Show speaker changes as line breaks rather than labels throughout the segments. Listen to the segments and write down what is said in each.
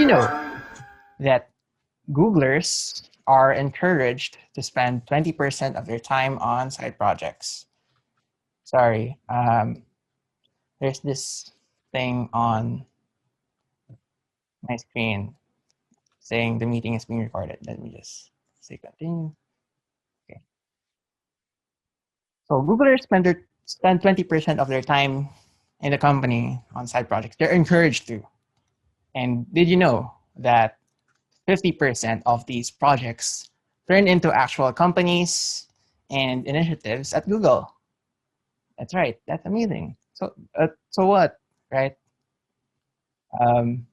you know that Googlers are encouraged to spend 20% of their time on side projects? Sorry, there's this thing on my screen saying the meeting is being recorded. Let me just say continue. Okay. So Googlers spend 20% of their time in the company on side projects. They're encouraged to. And did you know that 50% of these projects turn into actual companies and initiatives at Google? That's right. That's amazing. So what, right? Um,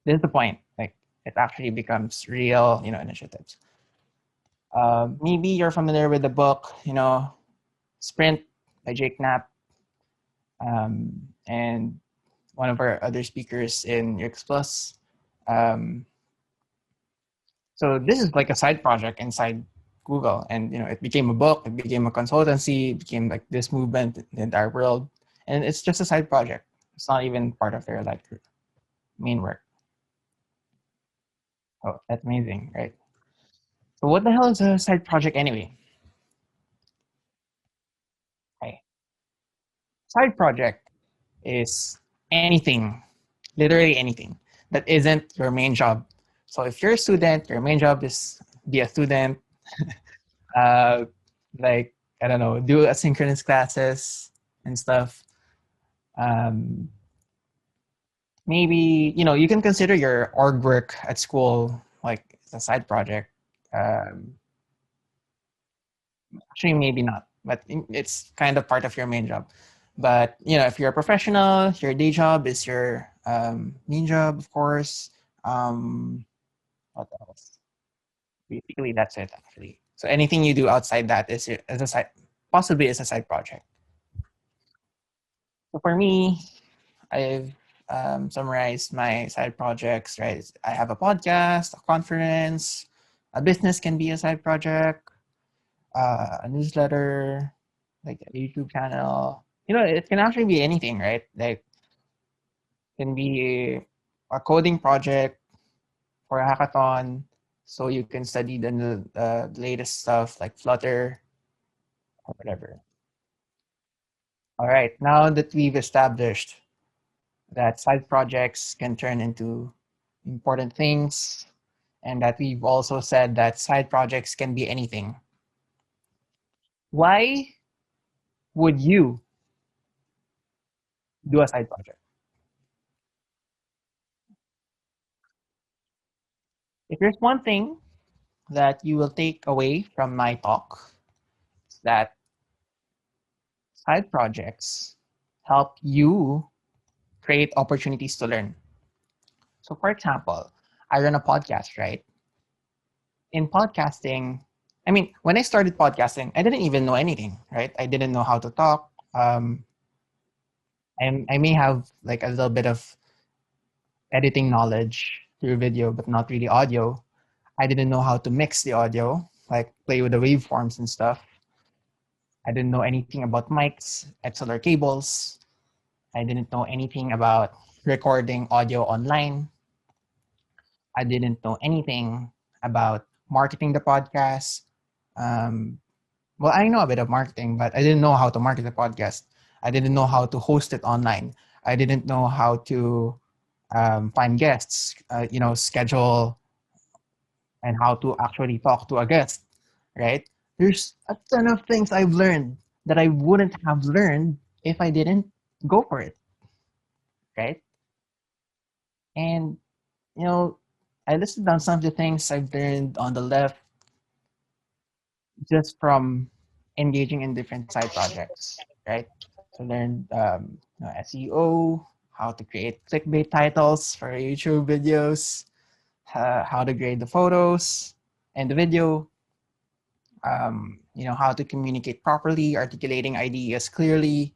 this is the point. Like, it actually becomes real, initiatives. Maybe you're familiar with the book, Sprint by Jake Knapp, and one of our other speakers in UX Plus. Um, so this is like a side project inside Google, and it became a book, it became a consultancy, it became like this movement in the entire world, and it's just a side project. It's not even part of their like main work. Oh, that's amazing, right? So what the hell is a side project anyway? Okay. Side project is anything, literally anything that isn't your main job. So if you're a student, your main job is be a student, uh, like, I don't know, do asynchronous classes and stuff. Um, Maybe, you can consider your org work at school like a side project. Um, Actually, maybe not, but it's kind of part of your main job. But if you're a professional, your day job is your main job, of course. What else? Basically, that's it actually. So anything you do outside that is as a side, possibly as a side project. So for me, I've summarized my side projects. Right, I have a podcast, a conference, a business can be a side project, a newsletter, like a YouTube channel. It can actually be anything, right? Like, it can be a coding project for a hackathon, so you can study the latest stuff like Flutter or whatever. All right, now that we've established that side projects can turn into important things, and that we've also said that side projects can be anything, why would you do a side project? If there's one thing that you will take away from my talk, it's that side projects help you create opportunities to learn. So, for example, I run a podcast, right? In podcasting, I mean, when I started podcasting, I didn't even know anything, right? I didn't know how to talk. I may have like a little bit of editing knowledge through video, but not really audio. I didn't know how to mix the audio, like play with the waveforms and stuff. I didn't know anything about mics, XLR cables. I didn't know anything about recording audio online. I didn't know anything about marketing the podcast. Um, well, I know a bit of marketing, but I didn't know how to market the podcast. I didn't know how to host it online. I didn't know how to find guests, schedule and how to actually talk to a guest, right? There's a ton of things I've learned that I wouldn't have learned if I didn't go for it, right? And, you know, I listed down some of the things I've learned on the left just from engaging in different side projects, right? So learned SEO, how to create clickbait titles for YouTube videos, how to grade the photos and the video, how to communicate properly, articulating ideas clearly,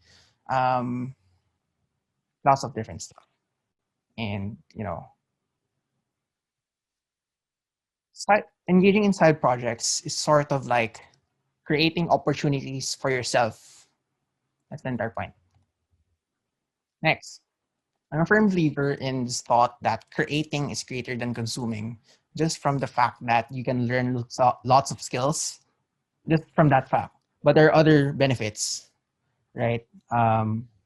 um, lots of different stuff. And, engaging in side projects is sort of like creating opportunities for yourself. That's the entire point. Next, I'm a firm believer in this thought that creating is greater than consuming, just from the fact that you can learn lots of skills just from that fact. But there are other benefits, right?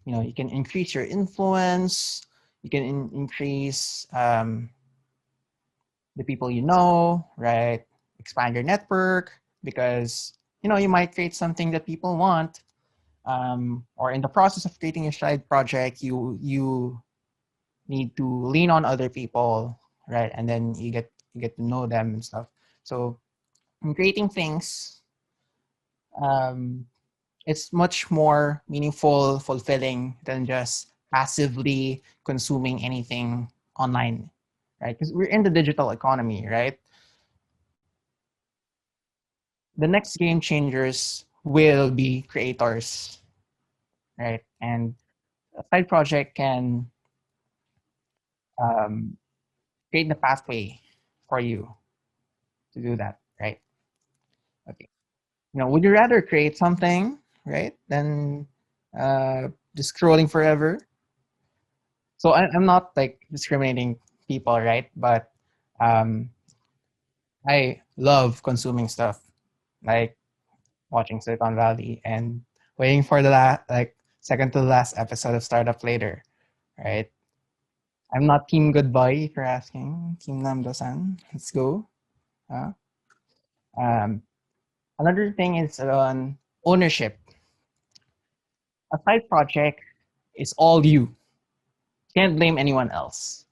You can increase your influence, you can increase the people you know, right? Expand your network because you might create something that people want, or in the process of creating a side project, you need to lean on other people, right? And then you get to know them and stuff. So in creating things, um, it's much more meaningful, fulfilling than just passively consuming anything online, right? Because we're in the digital economy, right? The next game changers will be creators, right? And a side project can um, create the pathway for you to do that, right? Okay. Would you rather create something, right, than just scrolling forever? So I'm not like discriminating people, right? But um, I love consuming stuff, like watching Silicon Valley and waiting for the like second to the last episode of Startup later, right? I'm not team goodbye if you're asking. Team Namdo-san, let's go. Uh, um, Another thing is on ownership. A side project is all you. Can't blame anyone else.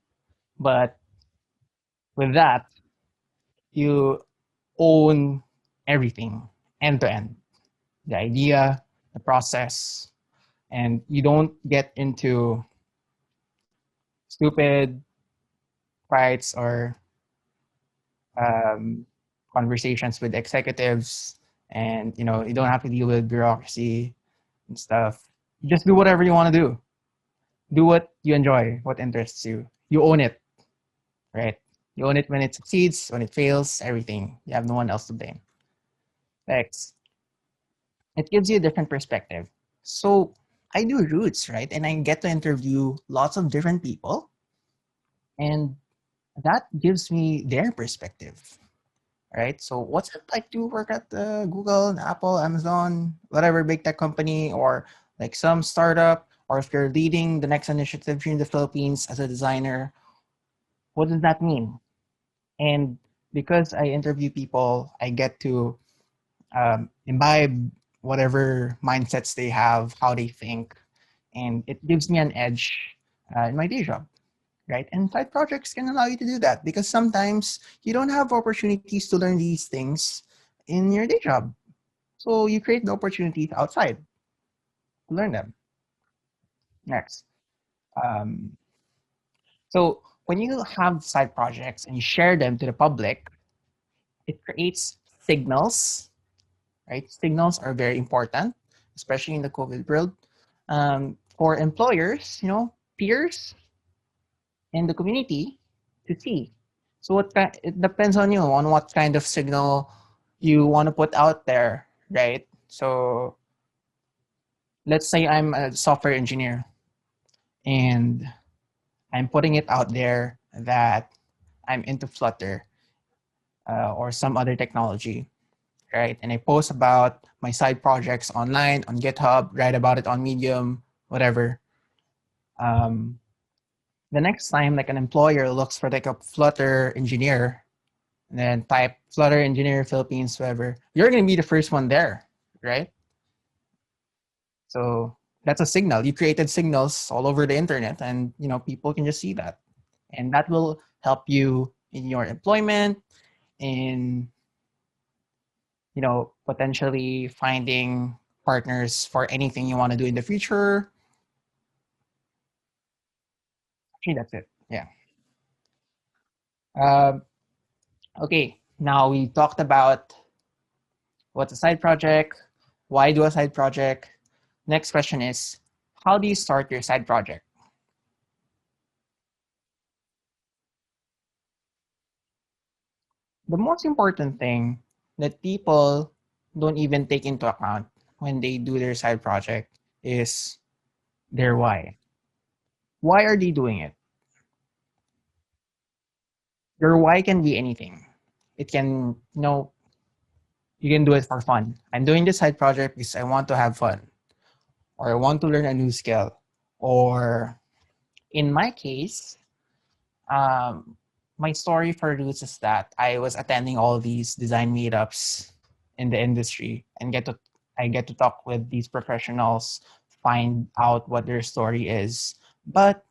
But with that, you own everything end to end. The idea, the process, and you don't get into stupid fights or um, conversations with executives, and you don't have to deal with bureaucracy and stuff. You just do whatever you want to do. Do what you enjoy, what interests you. You own it, right? You own it when it succeeds, when it fails, everything. You have no one else to blame. Next, it gives you a different perspective. So I do roots, right? And I get to interview lots of different people, and that gives me their perspective, right? So what's it like to work at Google, Apple, Amazon, whatever big tech company, or like some startup, or if you're leading the next initiative here in the Philippines as a designer, what does that mean? And because I interview people, I get to imbibe whatever mindsets they have, how they think, and it gives me an edge in my day job, right? And side projects can allow you to do that because sometimes you don't have opportunities to learn these things in your day job. So you create the opportunities outside to learn them. Next. Um, so when you have side projects and you share them to the public, it creates signals, right? Signals are very important, especially in the COVID world. For employers, peers in the community to see. So it depends on you on what kind of signal you want to put out there, right? So let's say I'm a software engineer and I'm putting it out there that I'm into Flutter or some other technology, right? And I post about my side projects online on GitHub, write about it on Medium, whatever. Um, the next time, like an employer looks for like a Flutter engineer, and then type Flutter engineer Philippines, whatever, you're gonna be the first one there, right? So that's a signal. You created signals all over the internet, and people can just see that, and that will help you in your employment, in potentially finding partners for anything you want to do in the future. Actually, that's it. Yeah. Um, okay. Now we talked about what's a side project, why do a side project. Next question is, how do you start your side project? The most important thing that people don't even take into account when they do their side project is their why. Why are they doing it? Your why can be anything. It can, you can do it for fun. I'm doing this side project because I want to have fun, or I want to learn a new skill. Or in my case, um, my story for Roots is that I was attending all these design meetups in the industry and I get to talk with these professionals, find out what their story is. But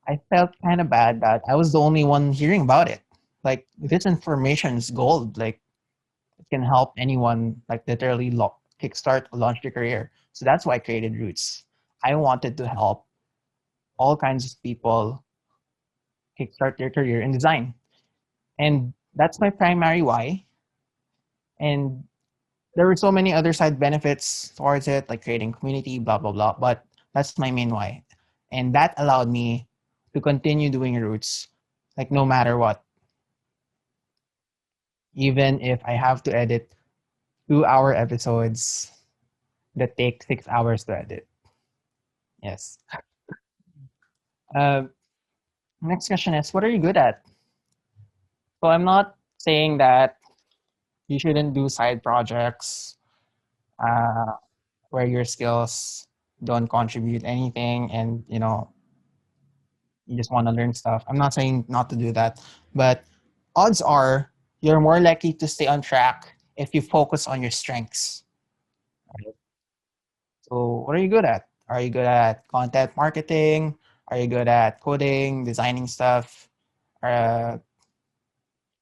I felt kind of bad that I was the only one hearing about it. Like this information is gold. Like it can help anyone, like literally kickstart or launch their career. So that's why I created Roots. I wanted to help all kinds of people kickstart their career in design. And that's my primary why. And there were so many other side benefits towards it, like creating community, blah, blah, blah. But that's my main why. And that allowed me to continue doing Roots, like no matter what, even if I have to edit 2 hour episodes that take 6 hours to edit. Yes. Uh, Next question is, what are you good at? So I'm not saying that you shouldn't do side projects uh, where your skills don't contribute anything and you just want to learn stuff. I'm not saying not to do that, but odds are you're more likely to stay on track if you focus on your strengths. Right? So what are you good at? Are you good at content marketing? Are you good at coding, designing stuff? Uh,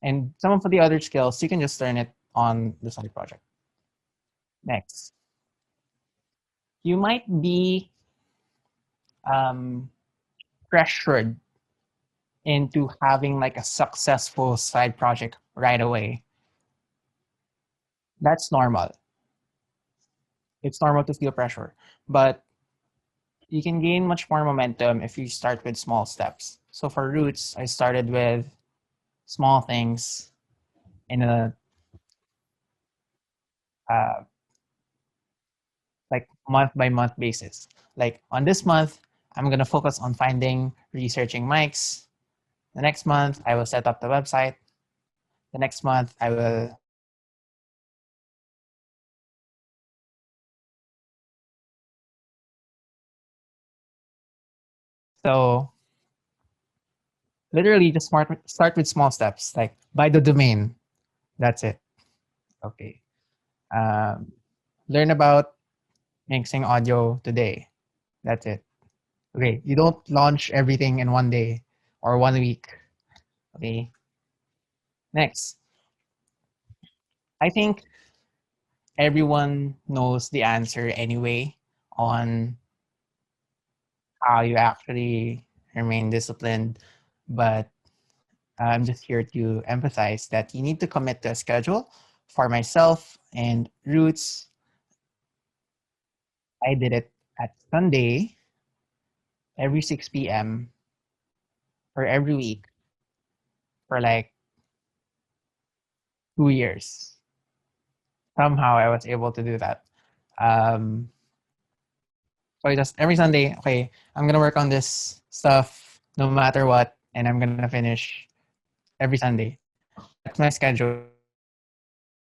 and some of the other skills, you can just learn it on the side project. Next, you might be um, pressured into having like a successful side project right away. That's normal. It's normal to feel pressure, but you can gain much more momentum if you start with small steps. So for Roots, I started with small things in a uh, like month by month basis. Like on this month, I'm gonna focus on researching mics. The next month, I will set up the website. The next month, I will. So literally, just start with small steps. Like buy the domain. That's it. Okay. Um, Learn about mixing audio today. That's it. Okay. You don't launch everything in one day or 1 week. Okay. Next, I think everyone knows the answer anyway on how you actually remain disciplined. But I'm just here to emphasize that you need to commit to a schedule. For myself and Roots, I did it at Sunday every 6 p.m. for every week for like 2 years. Somehow I was able to do that. Um, so I just every Sunday, okay, I'm gonna work on this stuff no matter what, and I'm gonna finish every Sunday. That's my schedule.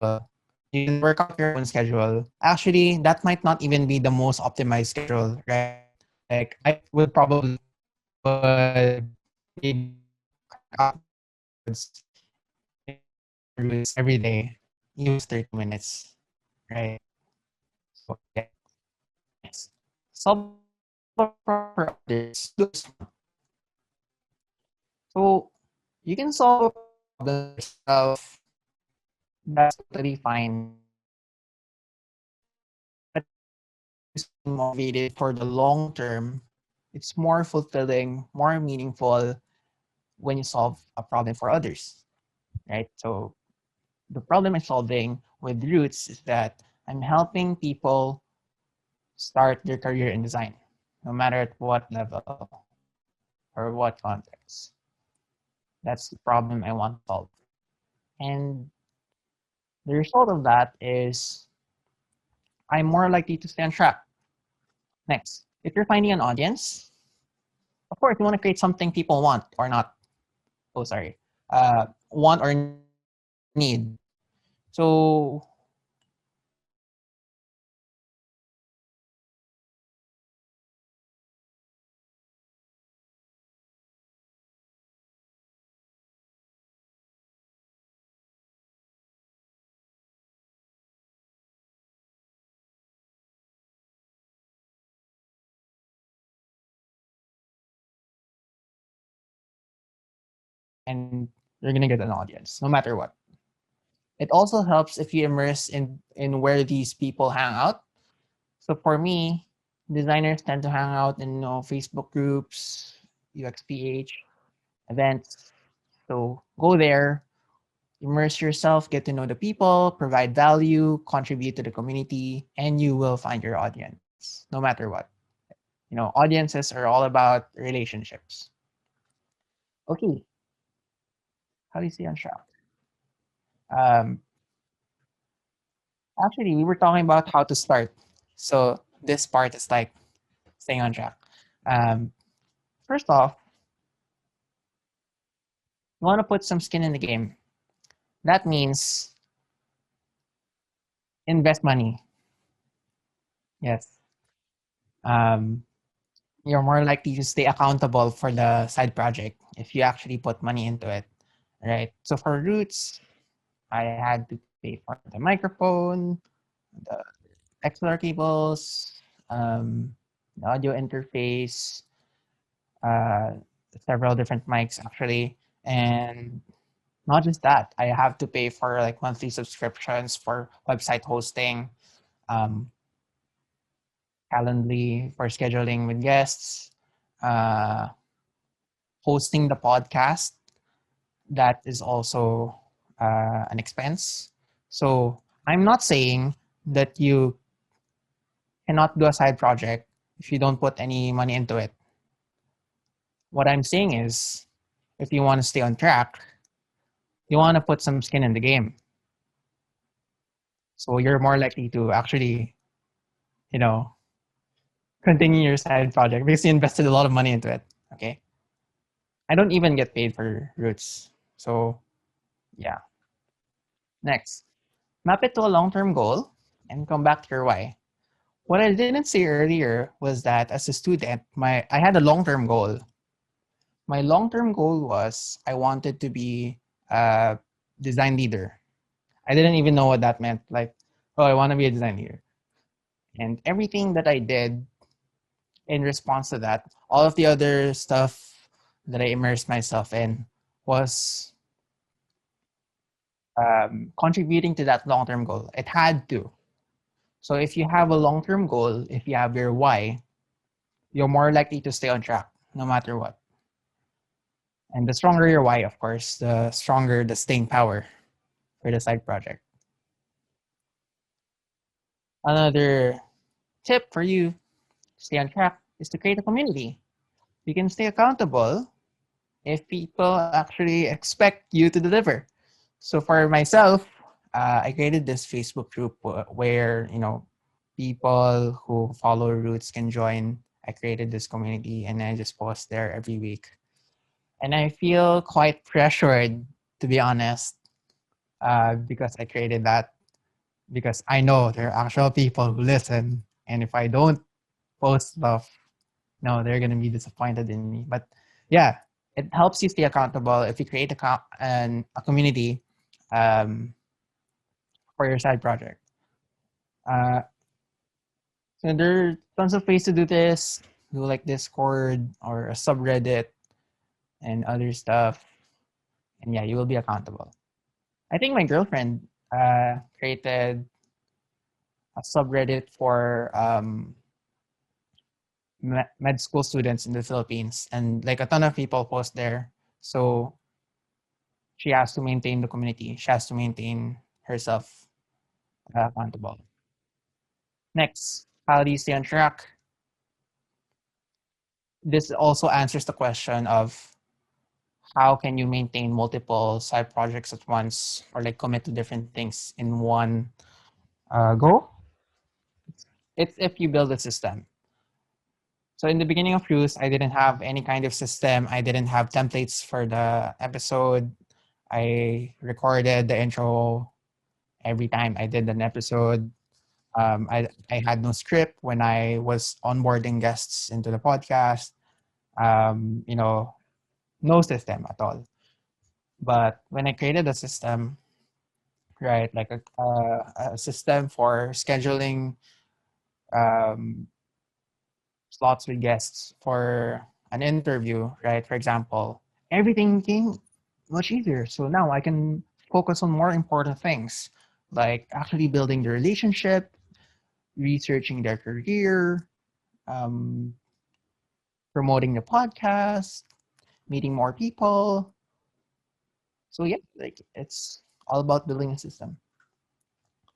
You can work out your own schedule. Actually, that might not even be the most optimized schedule, right? Like I would probably would maybe upwards every day, even 30 minutes, right? So yeah, next. Solve a problem for others. So you can solve a problem yourself. That's totally fine. But motivated for the long term, it's more fulfilling, more meaningful when you solve a problem for others, right? So the problem I'm solving with Roots is that I'm helping people start their career in design, no matter at what level or what context. That's the problem I want to solve. And the result of that is I'm more likely to stay on track. Next, if you're finding an audience, course, you want to create something people want or not. Oh, sorry. Want or need. So and you're gonna get an audience, no matter what. It also helps if you immerse in where these people hang out. So for me, designers tend to hang out in Facebook groups, UXPH events. So go there, immerse yourself, get to know the people, provide value, contribute to the community, and you will find your audience, no matter what. Audiences are all about relationships. Okay, how do you see on track? Um, Actually, we were talking about how to start. So this part is like staying on track. Um, First off, you want to put some skin in the game. That means invest money. Yes. Um, you're more likely to stay accountable for the side project if you actually put money into it, right? So for Roots, I had to pay for the microphone, the XLR cables, the audio interface, uh, several different mics actually, and not just that, I have to pay for like monthly subscriptions for website hosting, um, Calendly for scheduling with guests, uh, hosting the podcast. That is also an expense. So I'm not saying that you cannot do a side project if you don't put any money into it. What I'm saying is, if you want to stay on track, you want to put some skin in the game. So you're more likely to actually, you know, continue your side project because you invested a lot of money into it. Okay. I don't even get paid for Roots. So yeah. Next, map it to a long-term goal and come back to your why. What I didn't say earlier was that as a student, I had a long-term goal. My long-term goal was I wanted to be a design leader. I didn't even know what that meant. Like, oh, I want to be a design leader. And everything that I did in response to that, all of the other stuff that I immersed myself in was contributing to that long-term goal. It had to. So if you have a long-term goal, if you have your why, you're more likely to stay on track no matter what. And the stronger your why, of course, the stronger the staying power for the side project. Another tip for you to stay on track is to create a community. You can stay accountable if people actually expect you to deliver. So for myself, I created this Facebook group where people who follow Roots can join. I created this community and I just post there every week. And I feel quite pressured, to be honest, because I created that because I know there are actual people who listen. And if I don't post stuff, no, they're gonna be disappointed in me. But yeah, it helps you stay accountable if you create a community um, for your side project. Uh, so there are tons of ways to do this. Do like Discord or a subreddit and other stuff, and yeah, you will be accountable. I think my girlfriend created a subreddit for med school students in the Philippines, and like a ton of people post there. So she has to maintain the community. She has to maintain herself accountable. Next, how do you stay on track? This also answers the question of how can you maintain multiple side projects at once or like commit to different things in one go? It's if you build a system. So in the beginning of Cruise, I didn't have any kind of system. I didn't have templates for the episode. I recorded the intro every time I did an episode. I had no script when I was onboarding guests into the podcast. You know, no system at all. But when I created a system, right, like a system for scheduling um, slots with guests for an interview, right? For example, everything came much easier. So now I can focus on more important things like actually building the relationship, researching their career, um, promoting the podcast, meeting more people. So yeah, like it's all about building a system.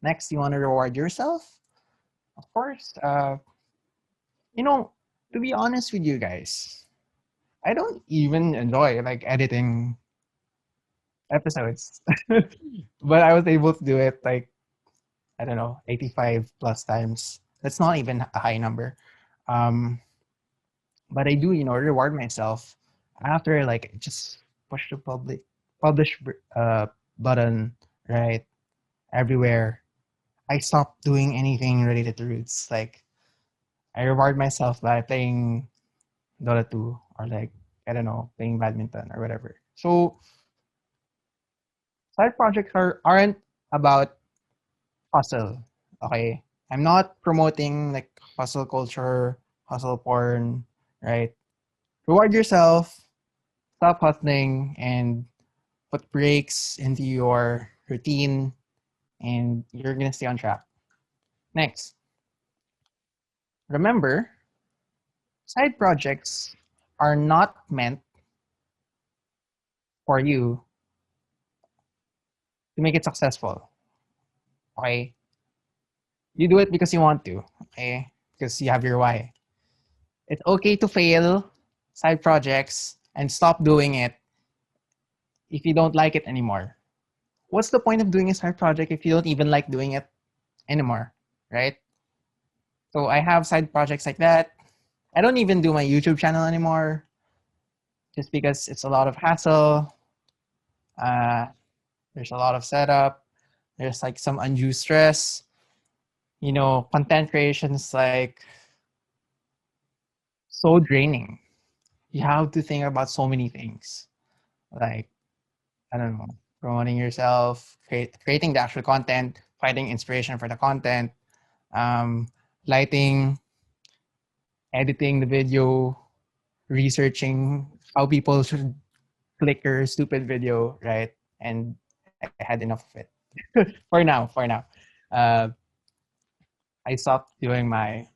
Next, you want to reward yourself? Of course. You know, to be honest with you guys, I don't even enjoy like editing episodes. But I was able to do it like, I don't know, 85 plus times. That's not even a high number. Um, but I do, reward myself after like just push the publish button, right? Everywhere. I stopped doing anything related to roots. Like I reward myself by playing Dota 2 or like, I don't know, playing badminton or whatever. So side projects aren't about hustle. Okay. I'm not promoting like hustle culture, hustle porn, right? Reward yourself, stop hustling, and put breaks into your routine, and you're gonna stay on track. Next, remember, side projects are not meant for you to make it successful. Okay. You do it because you want to, okay? Because you have your why. It's okay to fail side projects and stop doing it if you don't like it anymore. What's the point of doing a side project if you don't even like doing it anymore, right? So I have side projects like that. I don't even do my YouTube channel anymore just because it's a lot of hassle. Uh, there's a lot of setup. There's like some undue stress. Content creation is like so draining. You have to think about so many things. Like, I don't know, promoting yourself, creating the actual content, finding inspiration for the content, um, lighting, editing the video, researching how people should click your stupid video, right? And I had enough of it for now. For now, uh, I stopped doing my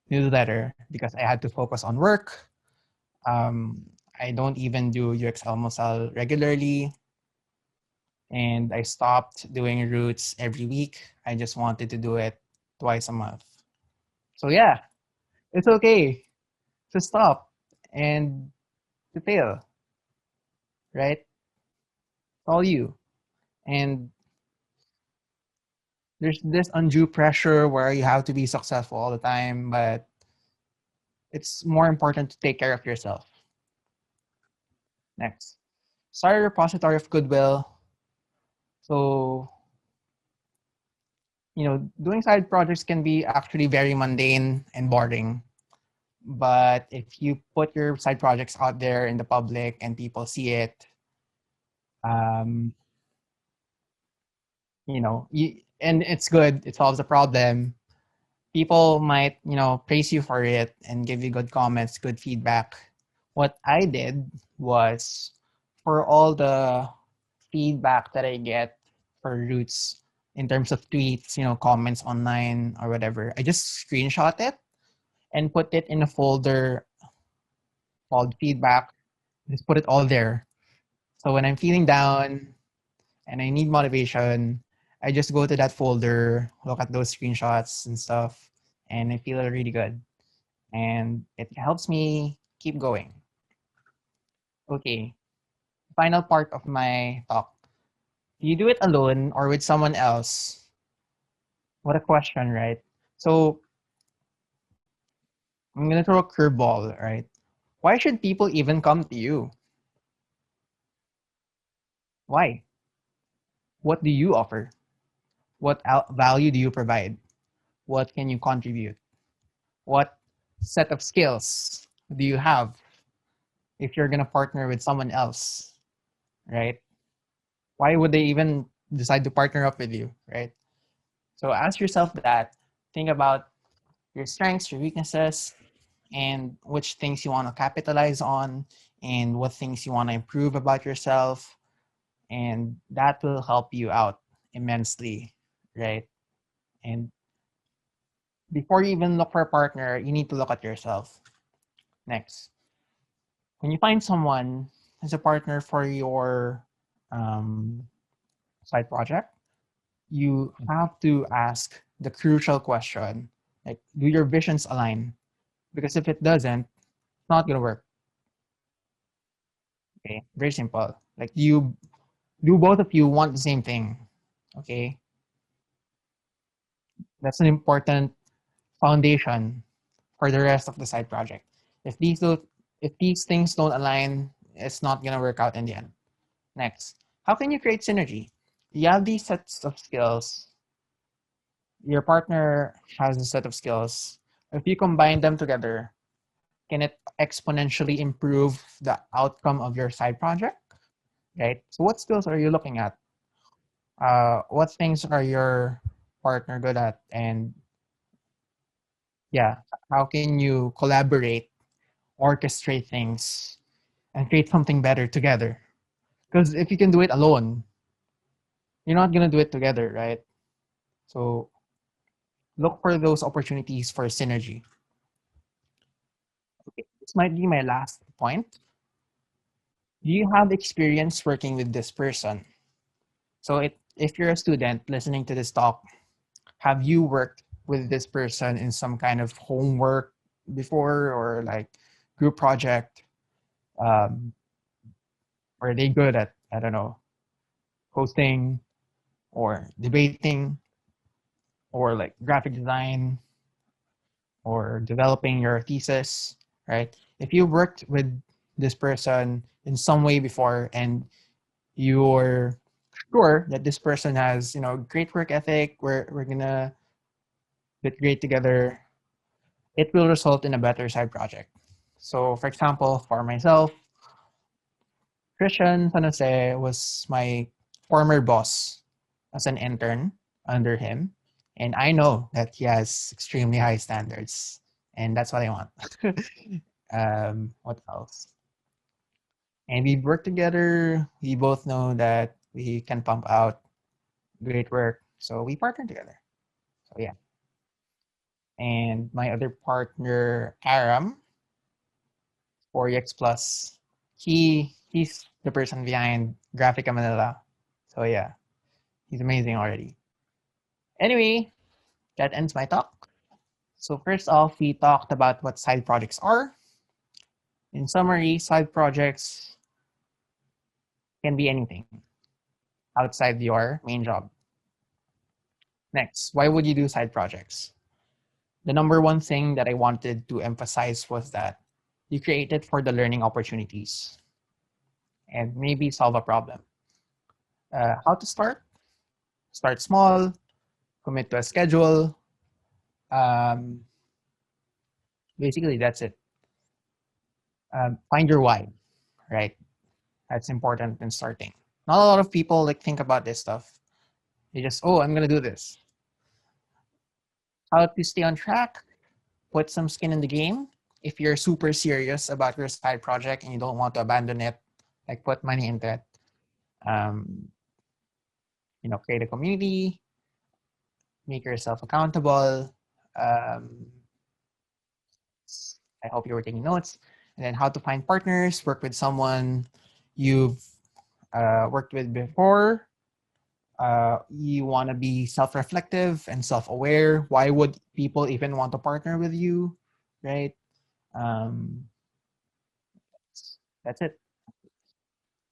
newsletter because I had to focus on work. I don't even do UXL Mosal regularly, and I stopped doing routes every week. I just wanted to do it twice a month. So yeah, it's okay to stop and to fail, right? It's all you. And there's this undue pressure where you have to be successful all the time, but it's more important to take care of yourself. Next, start a repository of goodwill. So, doing side projects can be actually very mundane and boring. But if you put your side projects out there in the public and people see it, um, and it's good, it solves a problem, people might, praise you for it and give you good comments, good feedback. What I did was for all the feedback that I get for Roots in terms of tweets, comments online or whatever, I just screenshot it and put it in a folder called feedback. Just put it all there. So when I'm feeling down and I need motivation, I just go to that folder, look at those screenshots and stuff, and I feel really good. And it helps me keep going. Okay, final part of my talk. Do you do it alone or with someone else? What a question, right? So I'm gonna throw a curveball, right? Why should people even come to you? Why? What do you offer? What value do you provide? What can you contribute? What set of skills do you have if you're gonna partner with someone else, right? Why would they even decide to partner up with you, right? So ask yourself that. Think about your strengths, your weaknesses, and which things you want to capitalize on, and what things you want to improve about yourself, and that will help you out immensely, right? And before you even look for a partner, you need to look at yourself. Next, when you find someone as a partner for your um, side project, you have to ask the crucial question, like, do your visions align? Because if it doesn't, it's not gonna work. Okay, very simple. Like, do both of you want the same thing? Okay, that's an important foundation for the rest of the side project. If these don't, if these things don't align, it's not gonna work out in the end. Next, how can you create synergy? You have these sets of skills. Your partner has a set of skills. If you combine them together, can it exponentially improve the outcome of your side project? Right. So, what skills are you looking at? What things are your partner good at? And yeah, how can you collaborate, orchestrate things, and create something better together? Because if you can do it alone, you're not gonna do it together, right? So look for those opportunities for synergy. Okay, this might be my last point. Do you have experience working with this person? So if you're a student listening to this talk, have you worked with this person in some kind of homework before, or like group project? Um, are they good at, I don't know, hosting or debating or like graphic design or developing your thesis, right? If you worked with this person in some way before and you're sure that this person has, great work ethic, we're gonna get great together, it will result in a better side project. So for example, for myself, Christian San Jose was my former boss as an intern under him. And I know that he has extremely high standards. And that's what I want. What else? And we work together. We both know that we can pump out great work. So we partner together. So yeah. And my other partner, Aram, 4EX Plus, he's the person behind Graphica Manila. So yeah, he's amazing already. Anyway, that ends my talk. So first off, we talked about what side projects are. In summary, side projects can be anything outside your main job. Next, why would you do side projects? The number one thing that I wanted to emphasize was that you create it for the learning opportunities and maybe solve a problem. How to start? Start small, commit to a schedule. Um, Basically, that's it. Find your why, right? That's important in starting. Not a lot of people like think about this stuff. They just, oh, I'm gonna do this. How to stay on track? Put some skin in the game. If you're super serious about your side project and you don't want to abandon it, like put money into it. Um, create a community, make yourself accountable. Um, I hope you were taking notes. And then how to find partners, work with someone you've worked with before. You want to be self-reflective and self-aware. Why would people even want to partner with you, right? Um, that's it.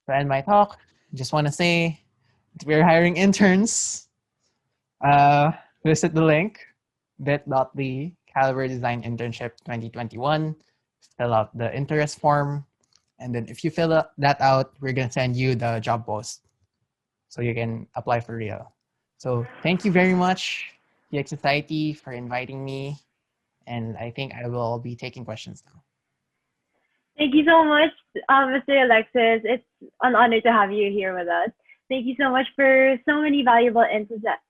To end my talk, just want to say we're hiring interns. Uh, Visit the link bit.ly Caliber Design Internship 2021. Fill out the interest form. And then if you that out, we're going to send you the job post so you can apply for real. So thank you very much, UX Society, for inviting me. And I think I will be taking questions now.
Thank you so much, Mr. Alexis. It's an honor to have you here with us. Thank you so much for so many valuable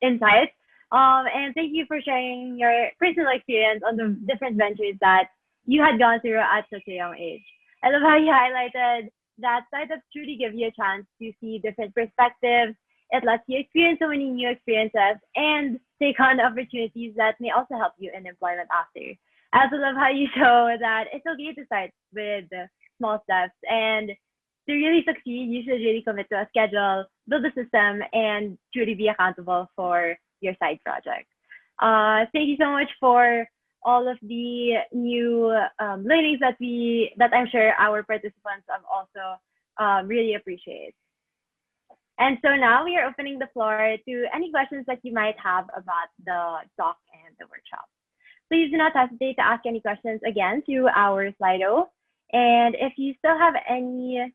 insights. And thank you for sharing your personal experience on the different ventures that you had gone through at such a young age. I love how you highlighted that startups truly give you a chance to see different perspectives. It lets you experience so many new experiences and take on opportunities that may also help you in employment after. I also love how you show that it's okay to start with small steps, and to really succeed, you should really commit to a schedule, build a system, and truly be accountable for your side project. Thank you so much for all of the new learnings that I'm sure our participants have also really appreciate. And so now we are opening the floor to any questions that you might have about the talk and the workshop. Please do not hesitate to ask any questions again through our Slido. And if you still have any,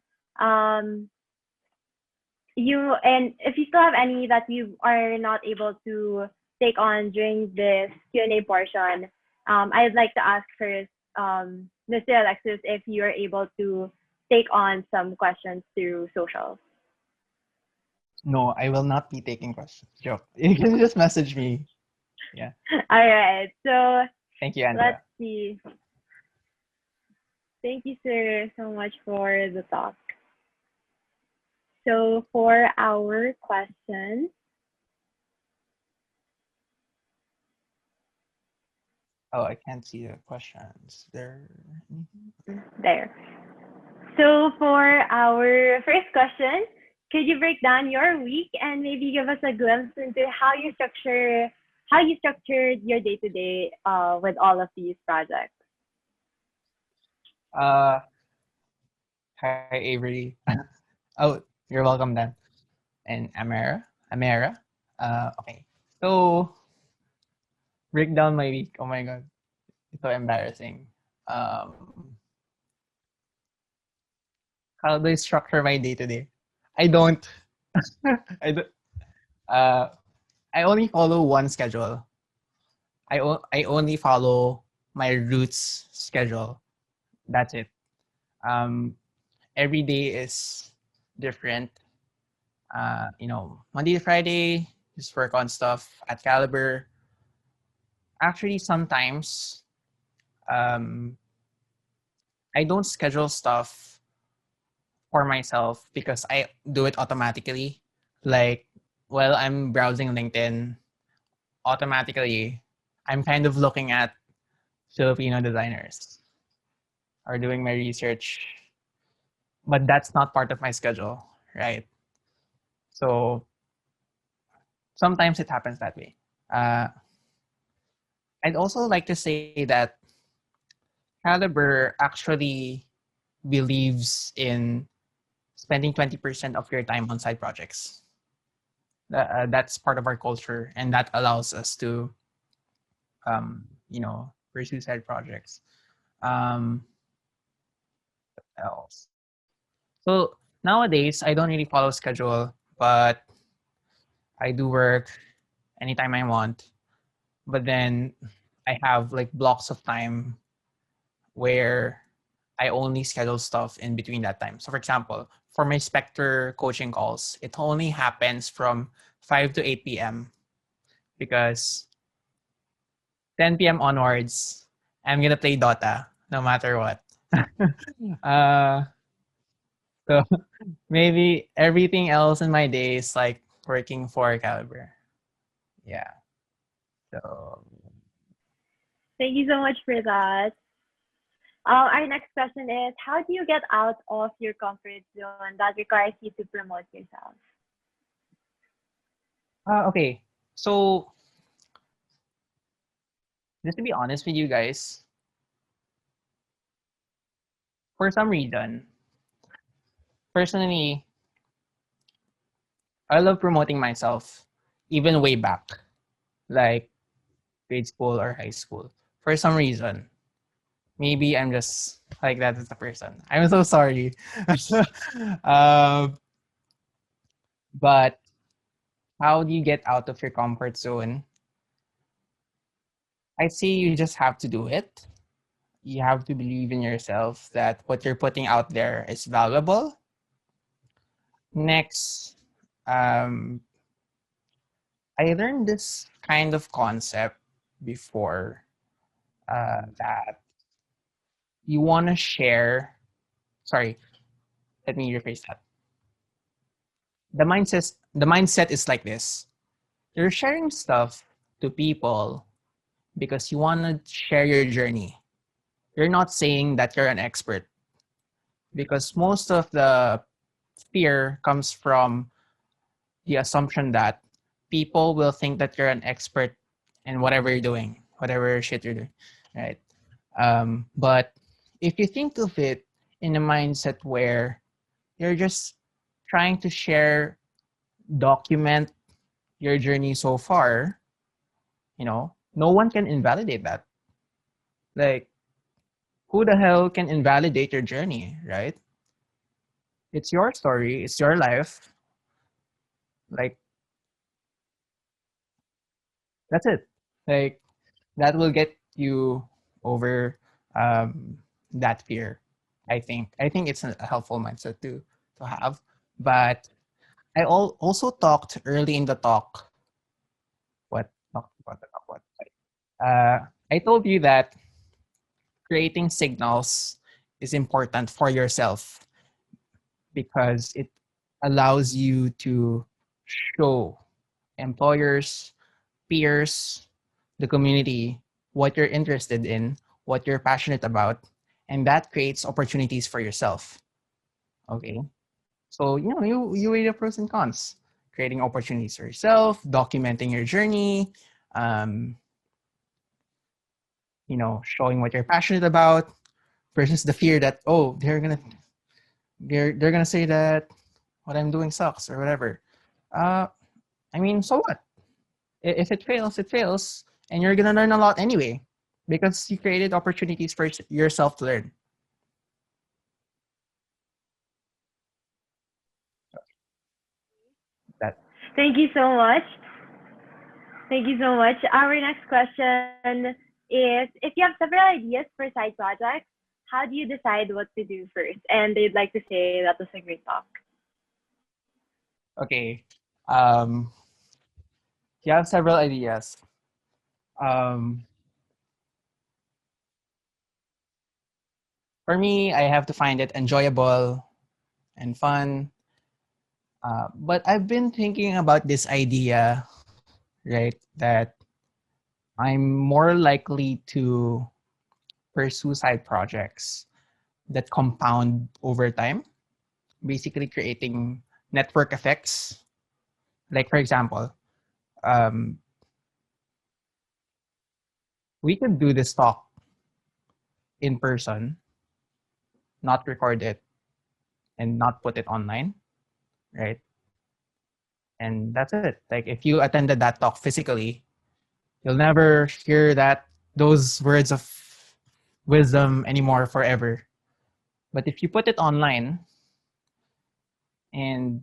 if you still have any that you are not able to take on during this Q&A portion, I'd like to ask first, Mr. Alexis, if you are able to take on some questions through social.
No, I will not be taking questions. Joke. You can just message me. Yeah.
All right. So
thank you, Andrea.
Let's see. Thank you, sir, so much for the talk. So for our question.
Oh, I can't see the questions. There.
There. So for our first question, could you break down your week and maybe give us a glimpse into how you structured your day to day with all of these projects?
Hi, Avery. Oh, you're welcome, Dan. And Amara. Okay. So, break down my week. Oh my god, it's so embarrassing. How do I structure my day to day? I don't. I don't. Uh, I only follow one schedule. I only follow my roots schedule. That's it. Um, every day is different. Monday to Friday, just work on stuff at Caliber. Actually, sometimes um, I don't schedule stuff for myself because I do it automatically. Like, while I'm browsing LinkedIn, automatically, I'm kind of looking at Filipino designers or doing my research, but that's not part of my schedule, right? So sometimes it happens that way. Uh, I'd also like to say that Caliber actually believes in spending 20% of your time on side projects. That's part of our culture, and that allows us to, pursue side projects. What else? So nowadays, I don't really follow schedule, but I do work anytime I want. But then I have like blocks of time where I only schedule stuff in between that time. So for example, for my Spectre coaching calls, it only happens from 5 to 8 p.m. because 10 p.m. onwards, I'm gonna play Dota no matter what. uh, so maybe everything else in my day is like working for Caliber. Yeah. So
Thank you so much for that. Our next question is, how do you get out of your comfort zone that requires you to promote yourself?
okay. So just to be honest with you guys, for some reason, personally, I love promoting myself even way back, like grade school or high school. for some reason. Maybe I'm just like that as a person. I'm so sorry. uh, but how do you get out of your comfort zone? I say you just have to do it. You have to believe in yourself that what you're putting out there is valuable. Next, um, I learned this kind of concept before that you want to share. Sorry, let me rephrase that. The mindset is like this: you're sharing stuff to people because you want to share your journey. You're not saying that you're an expert because most of the fear comes from the assumption that people will think that you're an expert in whatever you're doing, whatever shit you're doing, right? But if you think of it in a mindset where you're just trying to share, document your journey so far, no one can invalidate that. Like, who the hell can invalidate your journey, right? It's your story, it's your life. Like, that's it. Like, that will get you over um, that fear. I think it's a helpful mindset to have. But I also talked early in the talk. What talk about the talk? What? I told you that creating signals is important for yourself because it allows you to show employers, peers, the community what you're interested in, what you're passionate about, and that creates opportunities for yourself. Okay. So, you weigh the pros and cons. Creating opportunities for yourself, documenting your journey, um, showing what you're passionate about versus the fear that, oh, they're gonna say that what I'm doing sucks or whatever. Uh, I mean, so what? If it fails, it fails, and you're gonna learn a lot anyway because you created opportunities for yourself to learn. That
Thank you so much. Thank you so much. Our next question is, if you have several ideas for side projects, how do you decide what to do first? And they'd like to say that was a great talk.
okay. Um, you have several ideas. Um, for me, I have to find it enjoyable and fun. But I've been thinking about this idea, right? That I'm more likely to pursue side projects that compound over time, basically creating network effects. Like, for example, um, we could do this talk in person, not record it, and not put it online, right? And that's it. Like, if you attended that talk physically, you'll never hear those words of wisdom anymore forever. But if you put it online and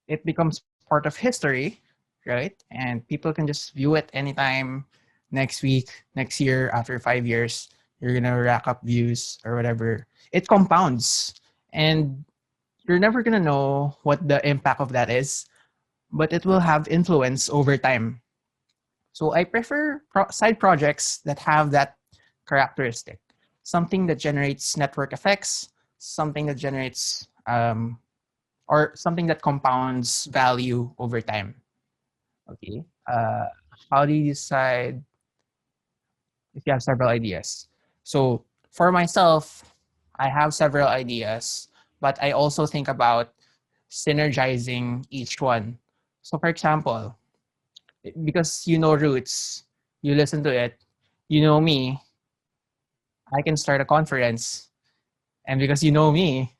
it becomes part of history, right? And people can just view it anytime, next week, next year, after 5 years, you're gonna rack up views or whatever. It compounds, and you're never gonna know what the impact of that is, but it will have influence over time. So I prefer side projects that have that characteristic, something that generates network effects, something that generates or something that compounds value over time. Okay. How do you decide if you have several ideas? So for myself, I have several ideas, but I also think about synergizing each one. So for example, because you know Roots, you listen to it, you know me, I can start a conference. And because you know me,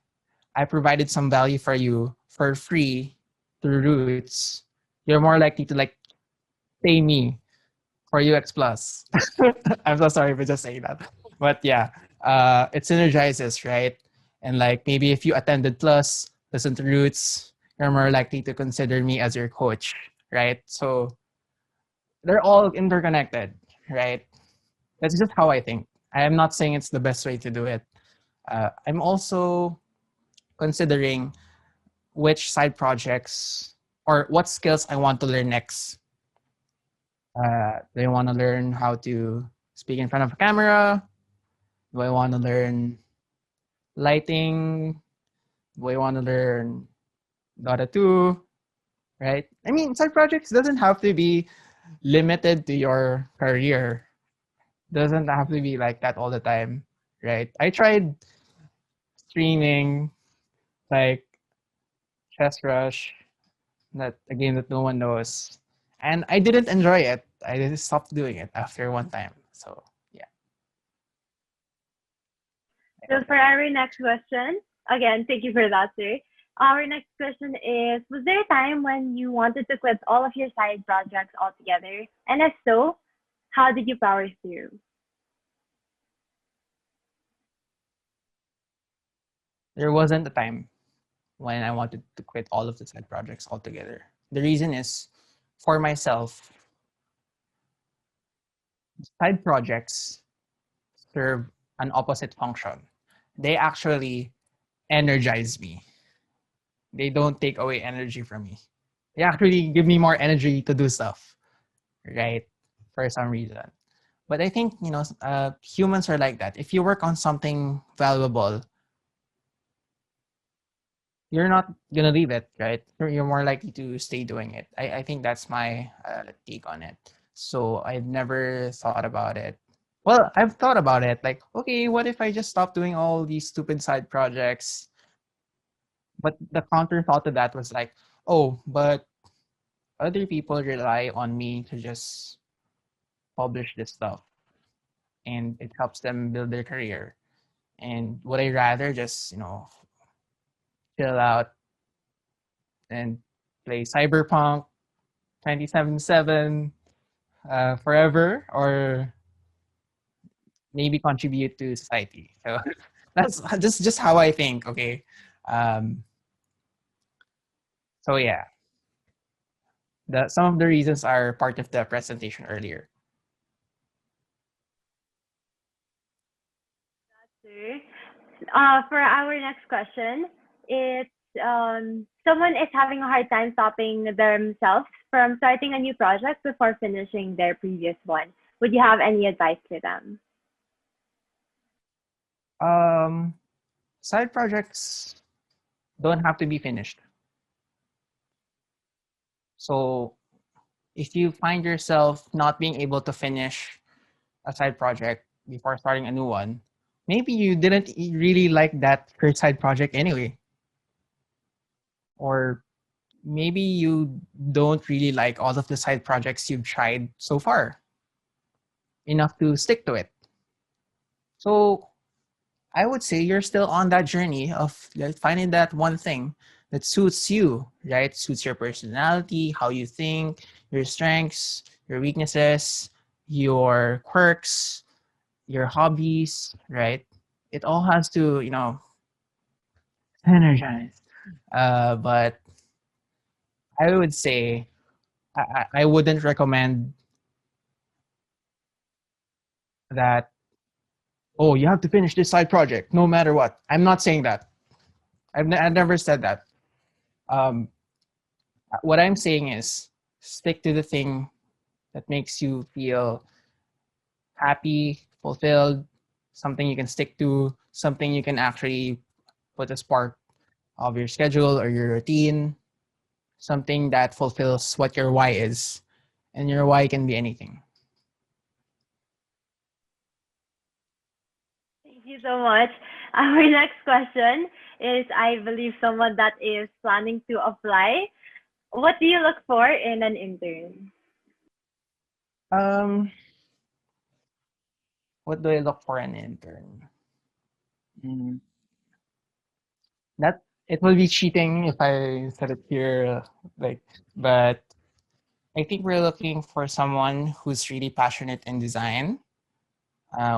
I provided some value for you for free through Roots. You're more likely to like pay me for UX Plus. I'm so sorry for just saying that. But yeah, it synergizes, right? And like maybe if you attended Plus, listen to Roots, you're more likely to consider me as your coach, right? So they're all interconnected, right? That's just how I think. I am not saying it's the best way to do it. I'm also considering which side projects or what skills I want to learn next. Do I want to learn how to speak in front of a camera? Do I want to learn lighting? Do I want to learn Dota 2? Right? I mean, side projects doesn't have to be limited to your career. Doesn't have to be like that all the time, right? I tried streaming like Chess Rush, that a game that no one knows, and I didn't enjoy it. I just stopped doing it after one time. So yeah, I
So
hope
for
that.
our next question, again, thank you for that, sir. Our next question is, was there a time when you wanted to quit all of your side projects altogether? And if so, how did you power through?
There wasn't a time when I wanted to quit all of the side projects altogether. The reason is, for myself, side projects serve an opposite function. They actually energize me. They don't take away energy from me. They actually give me more energy to do stuff, right? For some reason. But I think, humans are like that. If you work on something valuable, you're not gonna leave it, right? You're more likely to stay doing it. I think that's my take on it. So I've never thought about it. Well, I've thought about it. Like, okay, what if I just stop doing all these stupid side projects? But the counter thought to that was like, oh, but other people rely on me to just publish this stuff, and it helps them build their career. And would I rather just, chill out and play Cyberpunk 2077 forever, or maybe contribute to society? So that's just how I think. Okay, um, so yeah, some of the reasons are part of the presentation earlier.
Sir. For our next question, it's someone is having a hard time stopping themselves from starting a new project before finishing their previous one. Would you have any advice for them?
Um, Side projects don't have to be finished. So if you find yourself not being able to finish a side project before starting a new one, maybe you didn't really like that first side project anyway, or maybe you don't really like all of the side projects you've tried so far enough to stick to it. So I would say you're still on that journey of like, finding that one thing that suits you, right? Suits your personality, how you think, your strengths, your weaknesses, your quirks, your hobbies, right? It all has to, energize. But I would say I wouldn't recommend that, oh, you have to finish this side project no matter what. I'm not saying that. I've never said that. Um, what I'm saying is stick to the thing that makes you feel happy, fulfilled, something you can stick to, something you can actually put as part of your schedule or your routine, something that fulfills what your why is. And your why can be anything.
Thank you so much. Our next question is, I believe, someone that is planning to apply. What do you look for in an intern?
Um, what do I look for in an intern? Mm, that it will be cheating if I said it here, like, but I think we're looking for someone who's really passionate in design.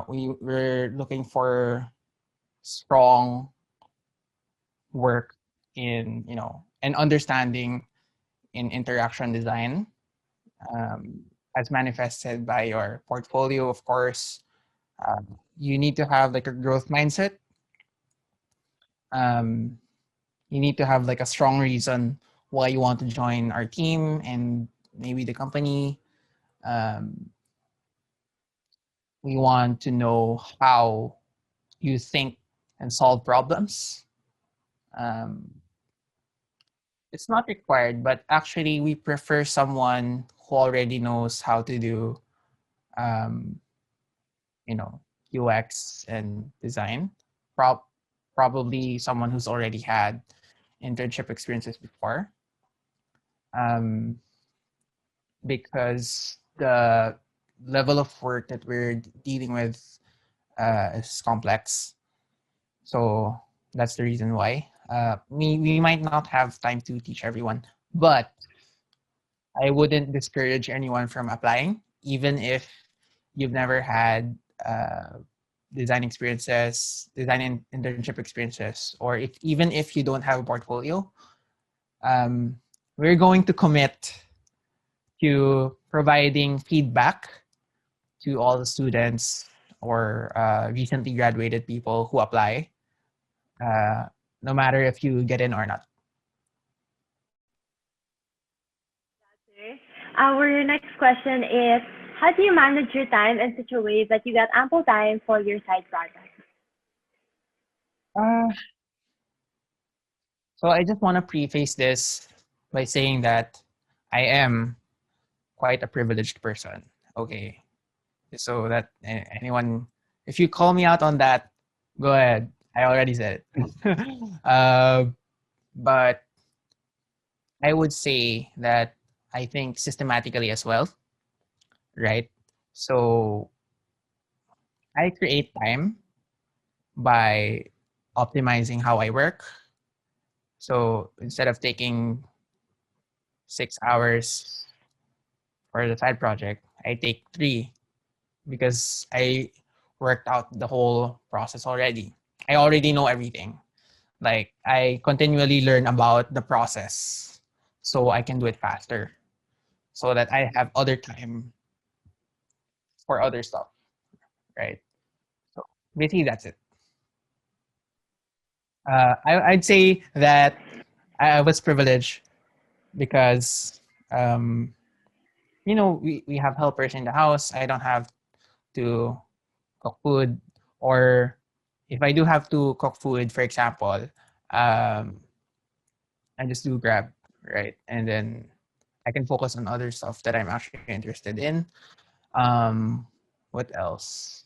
We're looking for strong work in, and understanding in interaction design, um, as manifested by your portfolio. Of course, you need to have like a growth mindset. Um, you need to have like a strong reason why you want to join our team and maybe the company. Um, we want to know how you think and solve problems. Um, it's not required, but actually, we prefer someone who already knows how to do, um, you know, UX and design. Prob- Probably someone who's already had internship experiences before, um, because the level of work that we're dealing with is complex. So that's the reason why. We might not have time to teach everyone, but I wouldn't discourage anyone from applying, even if you've never had design experiences, internship experiences, or if even if you don't have a portfolio. Um, we're going to commit to providing feedback to all the students or recently graduated people who apply, uh, no matter if you get in or not.
Okay. Our next question is, how do you manage your time in such a way that you get ample time for your side projects?
Uh, so I just want to preface this by saying that I am quite a privileged person. Okay, so that anyone, if you call me out on that, go ahead. I already said it. But I would say that I think systematically as well, right? So I create time by optimizing how I work. So instead of taking 6 hours for the side project, I take three because I worked out the whole process already. I already know everything. Like I continually learn about the process so I can do it faster so that I have other time for other stuff, right? So basically that's it. I'd say that I was privileged because we have helpers in the house. I don't have to cook food, or if I do have to cook food, for example, um, I just do Grab, right? And then I can focus on other stuff that I'm actually interested in. Um, what else?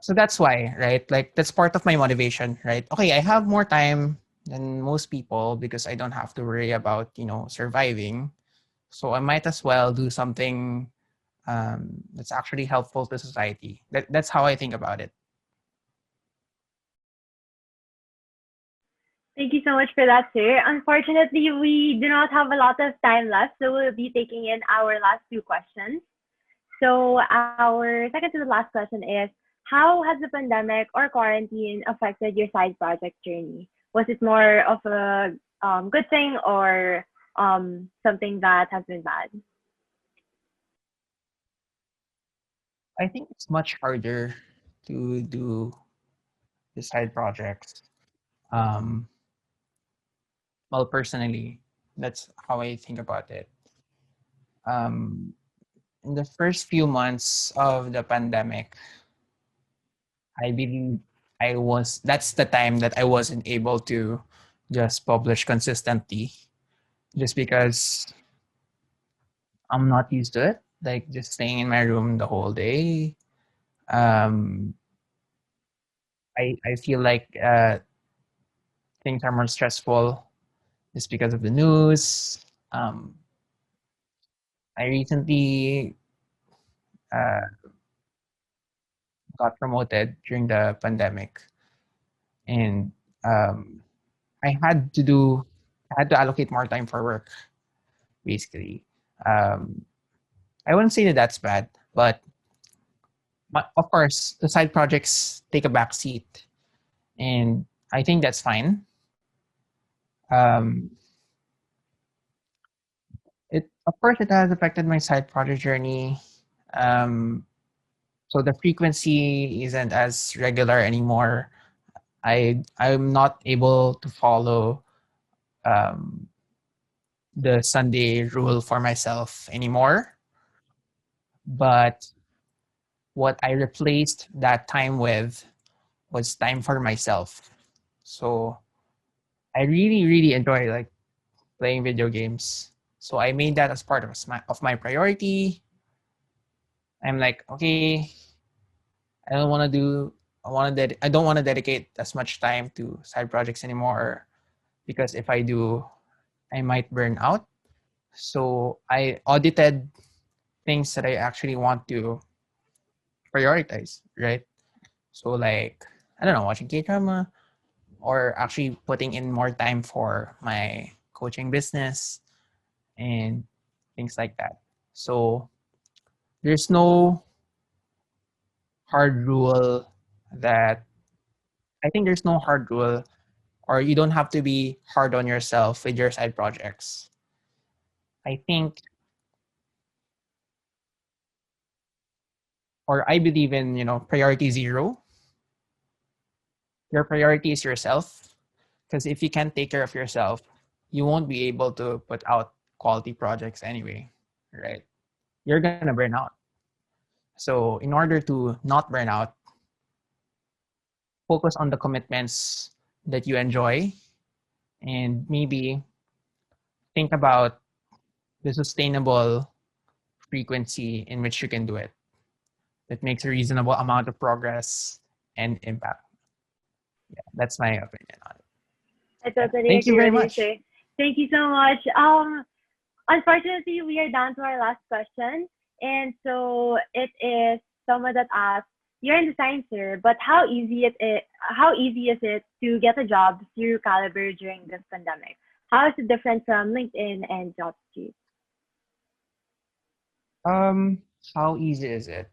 So that's why, right? Like that's part of my motivation, right? Okay, I have more time than most people because I don't have to worry about surviving. So I might as well do something that's actually helpful to society. That's how I think about it.
Thank you so much for that, sir. Unfortunately, we do not have a lot of time left, so we'll be taking in our last two questions. So our second to the last question is, how has the pandemic or quarantine affected your side project journey? Was it more of a good thing or something that has been bad?
I think it's much harder to do the side projects. Um, well, personally, that's how I think about it. Um, in the first few months of the pandemic, I believe that's the time that I wasn't able to just publish consistently just because I'm not used to it. Like just staying in my room the whole day. Um, I feel like things are more stressful just because of the news. I recently uh, got promoted during the pandemic, and um, I had to allocate more time for work. basically. Um, I wouldn't say that that's bad, but of course, the side projects take a back seat, and I think that's fine. Um, it of course it has affected my side project journey. Um, so the frequency isn't as regular anymore. I'm not able to follow um, the Sunday rule for myself anymore. But what I replaced that time with was time for myself. So I really, really enjoy like playing video games. So I made that as part of my priority. I'm like, okay, I don't want to do. I don't want to dedicate as much time to side projects anymore because if I do, I might burn out. So I audited things that I actually want to prioritize, right? So like I don't know, watching K drama or actually putting in more time for my coaching business and things like that. So there's no hard rule that I think there's no hard rule or you don't have to be hard on yourself with your side projects. I think or I believe in, priority zero. Your priority is yourself. Because if you can't take care of yourself, you won't be able to put out quality projects anyway, right? You're gonna burn out. So in order to not burn out, focus on the commitments that you enjoy and maybe think about the sustainable frequency in which you can do it that makes a reasonable amount of progress and impact. Yeah, that's my opinion on it.
I
Yeah.
totally
Thank you
agree
very
with you,
much.
Shay. Thank you so much. Unfortunately, we are down to our last question. And so it is someone that asks, you're in the science, sir, but how easy is it to get a job through Caliber during this pandemic? How is it different from LinkedIn and JobStreet?
Um, how easy is it?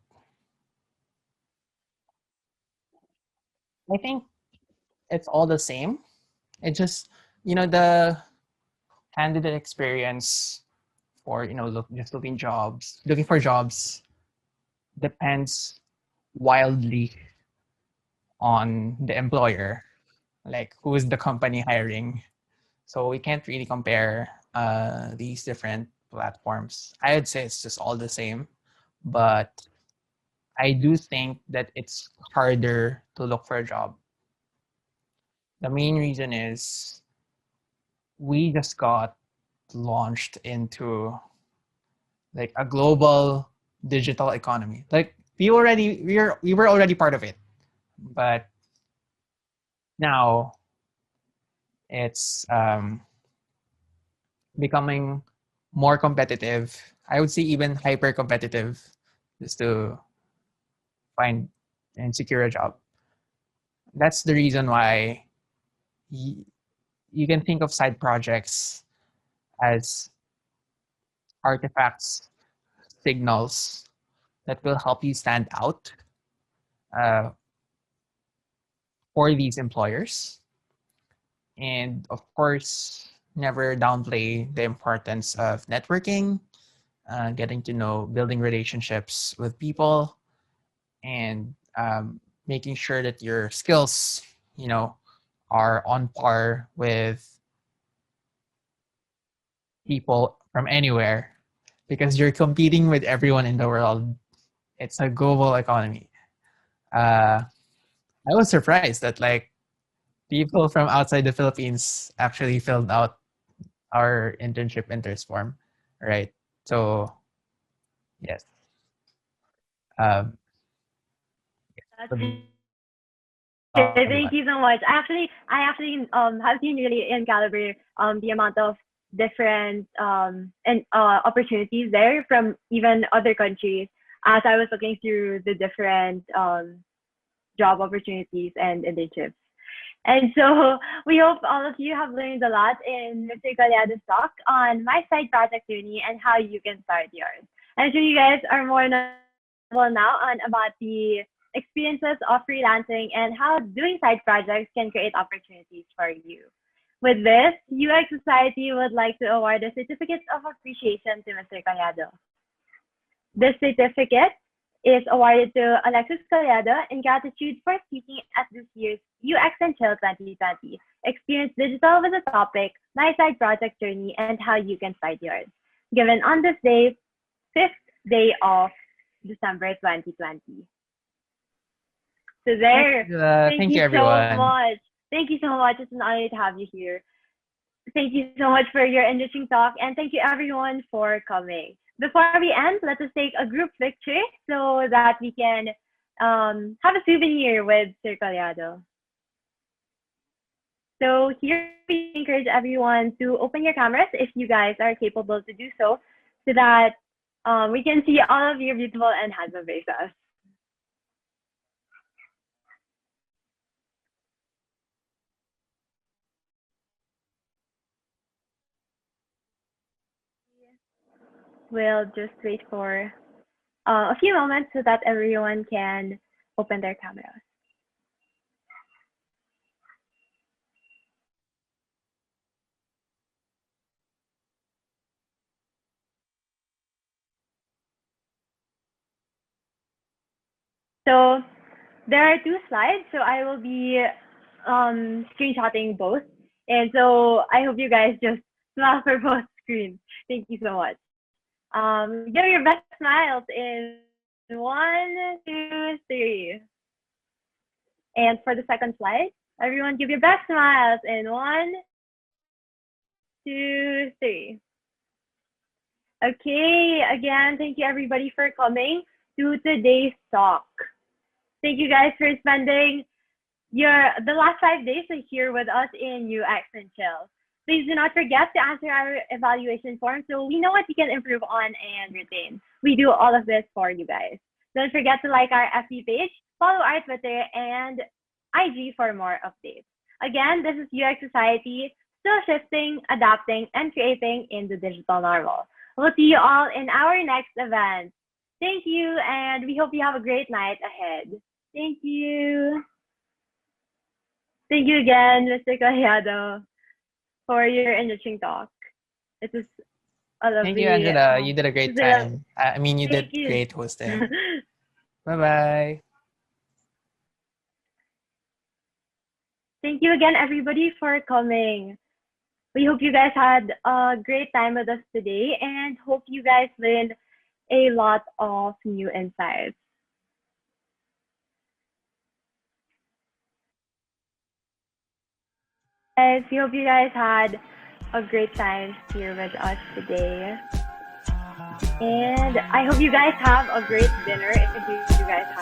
I think it's all the same. It just, the candidate experience for, just looking for jobs depends wildly on the employer, like who is the company hiring. So we can't really compare these different platforms. I would say it's just all the same, but I do think that it's harder to look for a job. The main reason is we just got launched into like a global digital economy. Like we were already part of it, but now it's becoming more competitive. I would say even hyper competitive, just to find and secure a job. That's the reason why y- you can think of side projects as artifacts, signals that will help you stand out uh, for these employers. And of course, never downplay the importance of networking, getting to know, building relationships with people, and making sure that your skills, you know, are on par with people from anywhere because you're competing with everyone in the world. It's a global economy. Uh, I was surprised that like people from outside the Philippines actually filled out our internship interest form, right? So yes, um,
That's
would
it.
love to
Thank
add
you
on.
so much. I actually have seen really in Caliber the amount of different and opportunities there from even other countries as I was looking through the different job opportunities and internships. And so we hope all of you have learned a lot in Mr. Gallardo's talk on my side project journey and how you can start yours. I'm sure you guys are more knowledgeable now on about the experiences of freelancing and how doing side projects can create opportunities for you. With this, UX Society would like to award a certificate of appreciation to Mr. Collado. This certificate is awarded to Alexis Collado in gratitude for speaking at this year's UX&Chill 2020. Experience Digital with the topic, My Side Project Journey and How You Can Start Yours. Given on this day, 5th day of December 2020. So
Thanks,
there,
Angela.
thank
Thank you,
you so
everyone.
much. Thank you so much. It's an honor to have you here. Thank you so much for your enriching talk, and thank you everyone for coming. Before we end, let us take a group picture so that we can have a souvenir with Sir Collado. So here we encourage everyone to open your cameras if you guys are capable to do so that we can see all of your beautiful and handsome faces. We'll just wait for a few moments so that everyone can open their cameras. So there are two slides, so I will be screenshotting both. And so I hope you guys just smile for both screens. Thank you so much. Give your best smiles in one, two, three. And for the second slide, everyone give your best smiles in one, two, three. Okay, again, thank you everybody for coming to today's talk. Thank you guys for spending the last 5 days here with us in UX&Chill. Please do not forget to answer our evaluation form so we know what we can improve on and retain. We do all of this for you guys. Don't forget to like our FB page, follow our Twitter and IG for more updates. Again, this is UX Society, still shifting, adapting, and creating in the digital normal. We'll see you all in our next event. Thank you, and we hope you have a great night ahead. Thank you. Thank you again, Mr. Collado, for your enriching talk. It was a
Thank you,
lovely,
Angela. You did a great
thank
time. I mean, you did
you.
great hosting. Bye bye.
Thank you again, everybody, for coming. We hope you guys had a great time with us today and hope you guys learned a lot of new insights. Guys, we hope you guys had a great time here with us today. And I hope you guys have a great dinner if you guys have